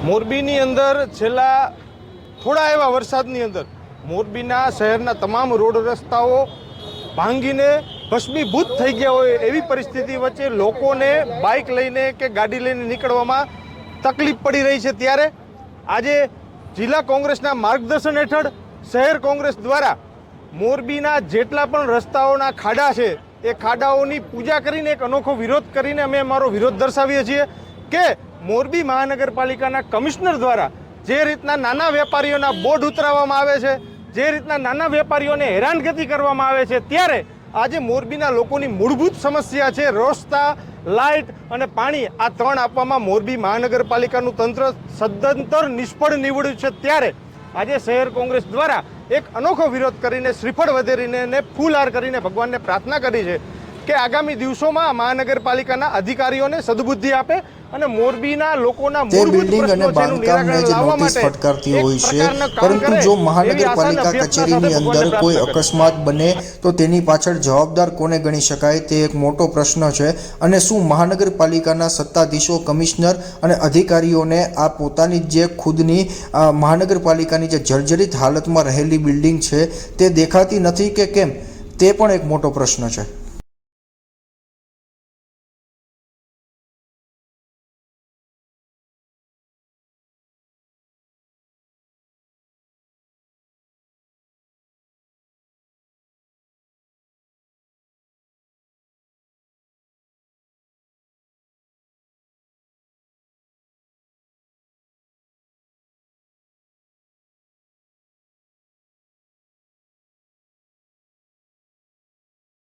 મોરબીની અંદર છેલ્લા થોડા એવા વરસાદની અંદર મોરબીના શહેરના તમામ રોડ રસ્તાઓ ભાંગીને ભસ્મીભૂત થઈ ગયા હોય એવી પરિસ્થિતિ વચ્ચે લોકોને બાઇક લઈને કે ગાડી લઈને નીકળવામાં તકલીફ પડી રહી છે। ત્યારે આજે જિલ્લા કોંગ્રેસના માર્ગદર્શન હેઠળ શહેર કોંગ્રેસ દ્વારા મોરબીના જેટલા પણ રસ્તાઓના ખાડા છે એ ખાડાઓની પૂજા કરીને એક અનોખો વિરોધ કરીને અમે અમારો વિરોધ દર્શાવીએ છીએ કે મોરબી મહાનગરપાલિકાના કમિશનર દ્વારા જે રીતના નાના વેપારીઓના બોર્ડ ઉતરાવવામાં આવે છે, જે રીતના નાના વેપારીઓને હેરાનગતિ કરવામાં આવે છે, ત્યારે આજે મોરબીના લોકોની મૂળભૂત સમસ્યા છે રસ્તા, લાઇટ અને પાણી, આ ત્રણ આપવામાં મોરબી મહાનગરપાલિકાનું તંત્ર સદંતર નિષ્ફળ નીવડ્યું છે। ત્યારે આજે શહેર કોંગ્રેસ દ્વારા એક અનોખો વિરોધ કરીને શ્રીફળ વધેરીને અને ફૂલહાર કરીને ભગવાનને પ્રાર્થના કરી છે કે આગામી દિવસોમાં મહાનગરપાલિકાના અધિકારીઓને સદબુદ્ધિ આપે અને મોરબીના લોકોના મૂળભૂત પ્રશ્નો છે એનું નિરાકરણ લાવવા માટે ફટકારતી હોય છે। પરંતુ જો મહાનગરપાલિકા કચેરીની અંદર કોઈ અકસ્માત બને તો તેની પાછળ જવાબદાર કોને ગણી શકાય તે એક મોટો પ્રશ્ન છે। અને શું મહાનગરપાલિકાના સત્તાધીશો, કમિશનર અને અધિકારીઓને આ પોતાની જે ખુદની મહાનગરપાલિકાની જે જર્જરિત હાલતમાં રહેલી બિલ્ડિંગ છે તે દેખાતી નથી કે કેમ, તે પણ એક મોટો પ્રશ્ન છે।